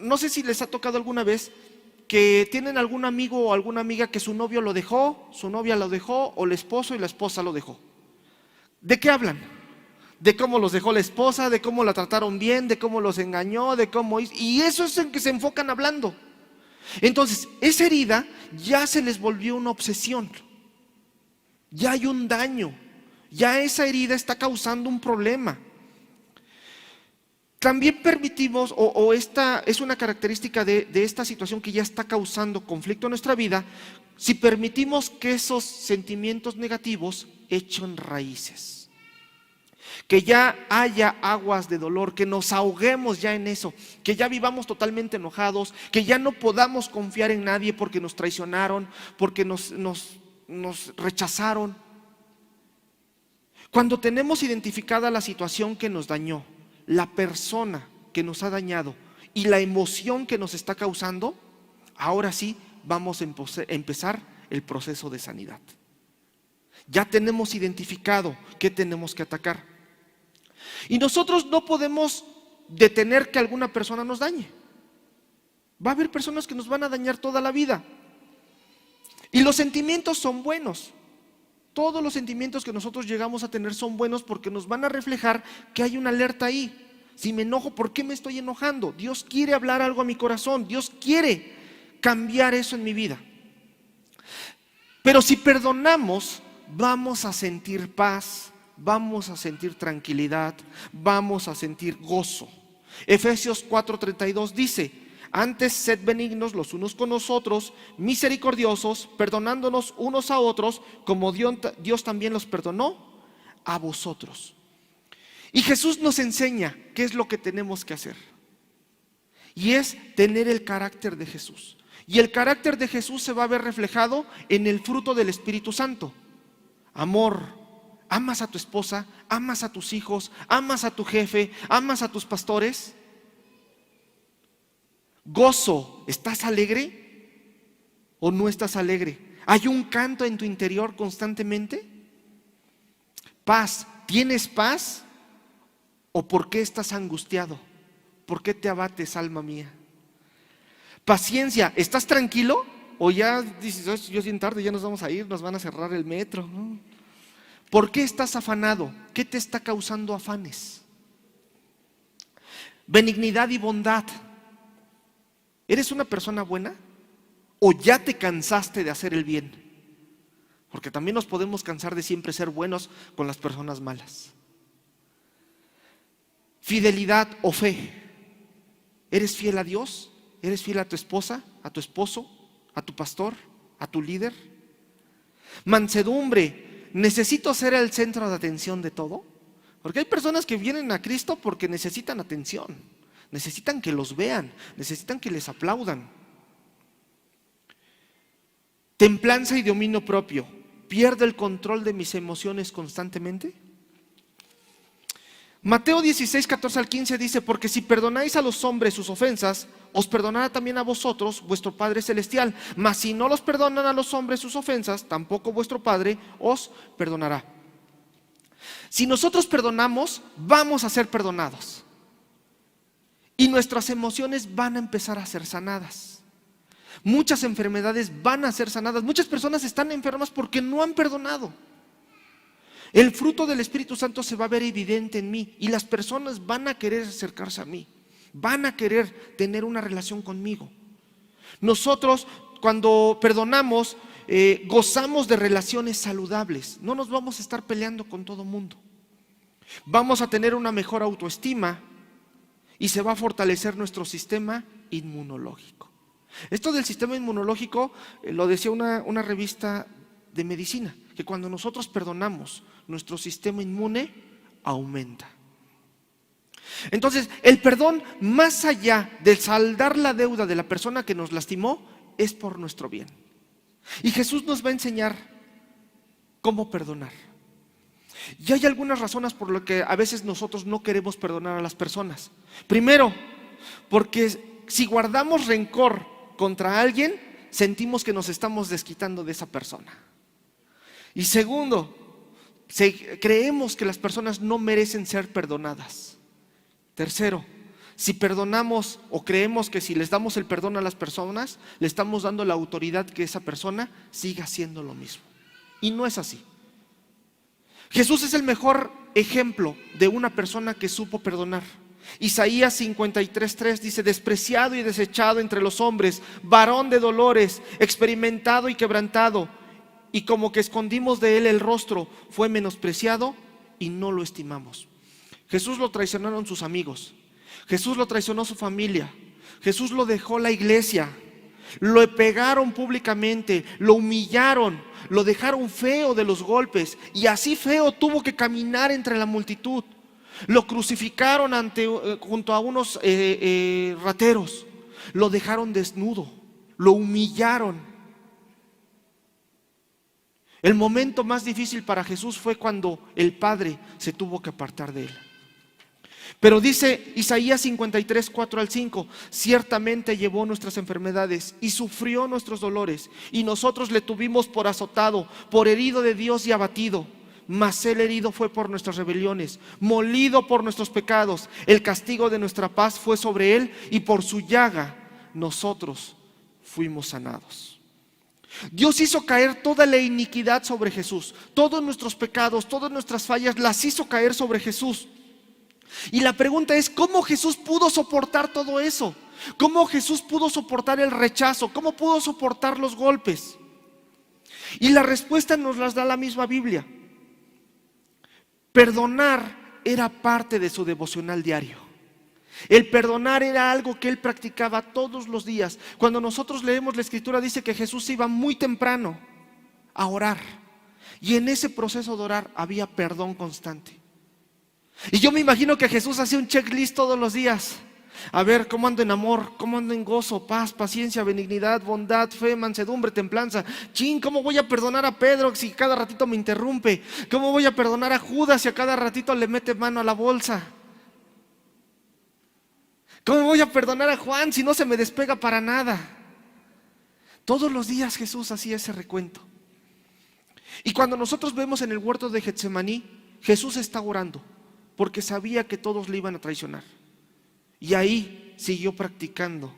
No sé si les ha tocado alguna vez que tienen algún amigo o alguna amiga que su novio lo dejó, su novia lo dejó, o el esposo y la esposa lo dejó. ¿De qué hablan? De cómo los dejó la esposa, de cómo la trataron bien, de cómo los engañó, de cómo hizo. Y eso es en que se enfocan hablando. Entonces, esa herida ya se les volvió una obsesión. Ya hay un daño. Ya esa herida está causando un problema. También permitimos, o esta es una característica de esta situación que ya está causando conflicto en nuestra vida, si permitimos que esos sentimientos negativos echen raíces. Que ya haya aguas de dolor, que nos ahoguemos ya en eso, que ya vivamos totalmente enojados, que ya no podamos confiar en nadie porque nos traicionaron, porque nos rechazaron. Cuando tenemos identificada la situación que nos dañó, la persona que nos ha dañado y la emoción que nos está causando, ahora sí vamos a empezar el proceso de sanidad. Ya tenemos identificado qué tenemos que atacar. Y nosotros no podemos detener que alguna persona nos dañe. Va a haber personas que nos van a dañar toda la vida. Y los sentimientos son buenos. Todos los sentimientos que nosotros llegamos a tener son buenos porque nos van a reflejar que hay una alerta ahí. Si me enojo, ¿por qué me estoy enojando? Dios quiere hablar algo a mi corazón. Dios quiere cambiar eso en mi vida. Pero si perdonamos, vamos a sentir paz, vamos a sentir tranquilidad, vamos a sentir gozo. Efesios 4:32 dice: antes sed benignos los unos con los otros, misericordiosos, perdonándonos unos a otros, como Dios también los perdonó a vosotros. Y Jesús nos enseña qué es lo que tenemos que hacer. Y es tener el carácter de Jesús. Y el carácter de Jesús se va a ver reflejado en el fruto del Espíritu Santo. Amor. ¿Amas a tu esposa? ¿Amas a tus hijos? ¿Amas a tu jefe? ¿Amas a tus pastores? Gozo, ¿estás alegre o no estás alegre? ¿Hay un canto en tu interior constantemente? Paz, ¿tienes paz? ¿O por qué estás angustiado? ¿Por qué te abates, alma mía? Paciencia, ¿estás tranquilo? ¿O ya dices, yo sin tarde ya nos vamos a ir, nos van a cerrar el metro? ¿No? ¿Por qué estás afanado? ¿Qué te está causando afanes? Benignidad y bondad. ¿Eres una persona buena? ¿O ya te cansaste de hacer el bien? Porque también nos podemos cansar de siempre ser buenos con las personas malas. Fidelidad o fe. ¿Eres fiel a Dios? ¿Eres fiel a tu esposa, a tu esposo, a tu pastor, a tu líder? Mansedumbre. ¿Necesito ser el centro de atención de todo? Porque hay personas que vienen a Cristo porque necesitan atención. Necesitan que los vean, necesitan que les aplaudan. Templanza y dominio propio. ¿Pierdo el control de mis emociones constantemente? Mateo 16, 14 al 15 dice: porque si perdonáis a los hombres sus ofensas, os perdonará también a vosotros vuestro Padre Celestial. Mas si no los perdonan a los hombres sus ofensas, tampoco vuestro Padre os perdonará. Si nosotros perdonamos, vamos a ser perdonados. Y nuestras emociones van a empezar a ser sanadas. Muchas enfermedades van a ser sanadas. Muchas personas están enfermas porque no han perdonado. El fruto del Espíritu Santo se va a ver evidente en mí y las personas van a querer acercarse a mí. van a querer tener una relación conmigo. Nosotros cuando perdonamos, gozamos de relaciones saludables. No nos vamos a estar peleando con todo mundo. Vamos a tener una mejor autoestima y se va a fortalecer nuestro sistema inmunológico. Esto del sistema inmunológico lo decía una revista de medicina, que cuando nosotros perdonamos, nuestro sistema inmune aumenta. Entonces, el perdón, más allá de saldar la deuda de la persona que nos lastimó, es por nuestro bien. Y Jesús nos va a enseñar cómo perdonar. Y hay algunas razones por las que a veces nosotros no queremos perdonar a las personas. Primero, porque si guardamos rencor contra alguien, sentimos que nos estamos desquitando de esa persona. Y segundo, creemos que las personas no merecen ser perdonadas. Tercero, si perdonamos o creemos que si les damos el perdón a las personas, le estamos dando la autoridad que esa persona siga haciendo lo mismo. Y no es así. Jesús es el mejor ejemplo de una persona que supo perdonar. Isaías 53:3 dice: despreciado y desechado entre los hombres, varón de dolores, experimentado y quebrantado, y como que escondimos de él el rostro, fue menospreciado y no lo estimamos. Jesús lo traicionaron sus amigos, Jesús lo traicionó su familia, Jesús lo dejó la iglesia, lo pegaron públicamente, lo humillaron, lo dejaron feo de los golpes, y así feo tuvo que caminar entre la multitud. Lo crucificaron junto a unos rateros, lo dejaron desnudo, lo humillaron. El momento más difícil para Jesús fue cuando el Padre se tuvo que apartar de él. Pero dice Isaías 53, 4 al 5: ciertamente llevó nuestras enfermedades y sufrió nuestros dolores, y nosotros le tuvimos por azotado, por herido de Dios y abatido. Mas él herido fue por nuestras rebeliones, molido por nuestros pecados. El castigo de nuestra paz fue sobre él, y por su llaga nosotros fuimos sanados. Dios hizo caer toda la iniquidad sobre Jesús. Todos nuestros pecados, todas nuestras fallas las hizo caer sobre Jesús. Y la pregunta es: ¿cómo Jesús pudo soportar todo eso? ¿Cómo Jesús pudo soportar el rechazo? ¿Cómo pudo soportar los golpes? Y la respuesta nos las da la misma Biblia. Perdonar era parte de su devocional diario. El perdonar era algo que él practicaba todos los días. Cuando nosotros leemos la escritura, dice que Jesús iba muy temprano a orar, y en ese proceso de orar había perdón constante. Y yo me imagino que Jesús hacía un checklist todos los días. A ver, ¿cómo ando en amor? ¿Cómo ando en gozo, paz, paciencia, benignidad, bondad, fe, mansedumbre, templanza? Chin, ¿cómo voy a perdonar a Pedro si cada ratito me interrumpe? ¿Cómo voy a perdonar a Judas si a cada ratito le mete mano a la bolsa? ¿Cómo voy a perdonar a Juan si no se me despega para nada? Todos los días Jesús hacía ese recuento. Y cuando nosotros vemos en el huerto de Getsemaní, Jesús está orando porque sabía que todos le iban a traicionar. Y ahí siguió practicando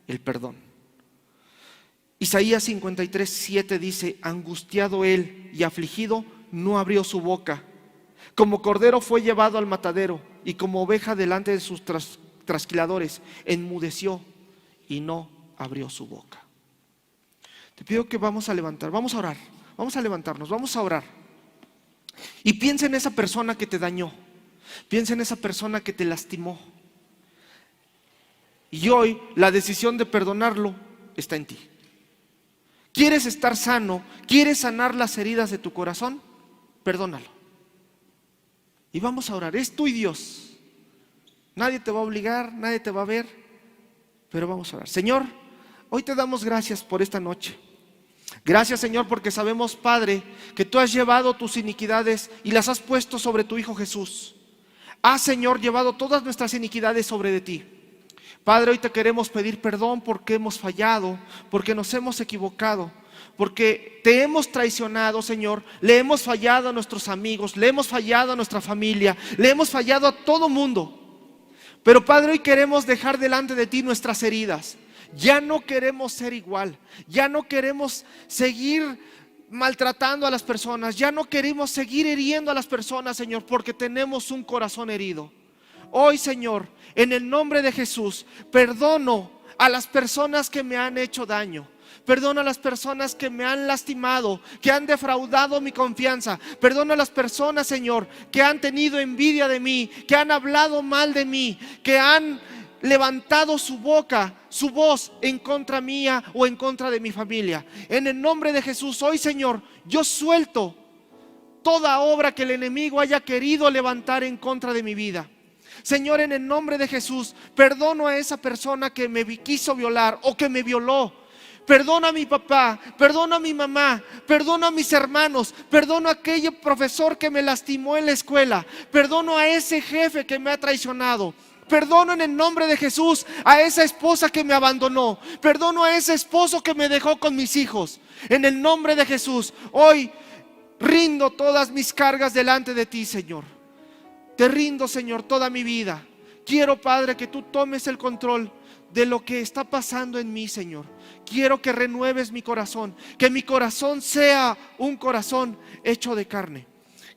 el perdón. Isaías 53:7 dice: angustiado él y afligido, no abrió su boca. Como cordero fue llevado al matadero, y como oveja delante de sus trasquiladores, enmudeció y no abrió su boca. Te pido que vamos a levantar, vamos a orar, vamos a levantarnos, vamos a orar. Y piensa en esa persona que te dañó, piensa en esa persona que te lastimó. Y hoy la decisión de perdonarlo está en ti. ¿Quieres estar sano? ¿Quieres sanar las heridas de tu corazón? Perdónalo. Y vamos a orar. Es tú y Dios. Nadie te va a obligar, nadie te va a ver, pero vamos a orar. Señor, hoy te damos gracias por esta noche. Gracias, Señor, porque sabemos, Padre, que tú has llevado tus iniquidades y las has puesto sobre tu Hijo Jesús. Has, Señor, llevado todas nuestras iniquidades sobre de ti. Padre, hoy te queremos pedir perdón porque hemos fallado, porque nos hemos equivocado, porque te hemos traicionado, Señor. Le hemos fallado a nuestros amigos, le hemos fallado a nuestra familia, le hemos fallado a todo mundo. Pero Padre, hoy queremos dejar delante de ti nuestras heridas. Ya no queremos ser igual, ya no queremos seguir maltratando a las personas, ya no queremos seguir hiriendo a las personas, Señor, porque tenemos un corazón herido. Hoy, Señor, en el nombre de Jesús, perdono a las personas que me han hecho daño. Perdona a las personas que me han lastimado, que han defraudado mi confianza. Perdona a las personas, Señor, que han tenido envidia de mí, que han hablado mal de mí, que han levantado su boca, su voz en contra mía o en contra de mi familia. En el nombre de Jesús, hoy, Señor, yo suelto toda obra que el enemigo haya querido levantar en contra de mi vida. Señor, en el nombre de Jesús, perdono a esa persona que me quiso violar o que me violó. Perdono a mi papá, perdono a mi mamá, perdono a mis hermanos, perdono a aquel profesor que me lastimó en la escuela, perdono a ese jefe que me ha traicionado. Perdono en el nombre de Jesús a esa esposa que me abandonó. Perdono a ese esposo que me dejó con mis hijos. En el nombre de Jesús, hoy rindo todas mis cargas delante de ti, Señor. Te rindo, Señor, toda mi vida. Quiero, Padre, que tú tomes el control de lo que está pasando en mí, Señor. Quiero que renueves mi corazón, que mi corazón sea un corazón hecho de carne,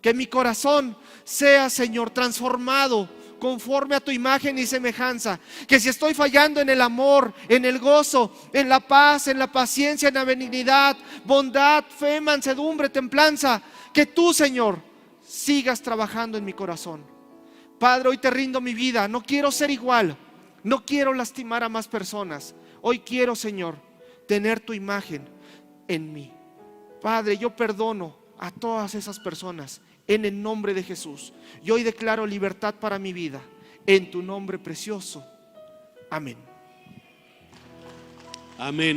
que mi corazón sea, Señor, transformado conforme a tu imagen y semejanza. Que si estoy fallando en el amor, en el gozo, en la paz, en la paciencia, en la benignidad, bondad, fe, mansedumbre, templanza, que tú, Señor, sigas trabajando en mi corazón. Padre, hoy te rindo mi vida. No quiero ser igual, no quiero lastimar a más personas. Hoy quiero, Señor, tener tu imagen en mí. Padre, yo perdono a todas esas personas en el nombre de Jesús. Y hoy declaro libertad para mi vida en tu nombre precioso. Amén. Amén.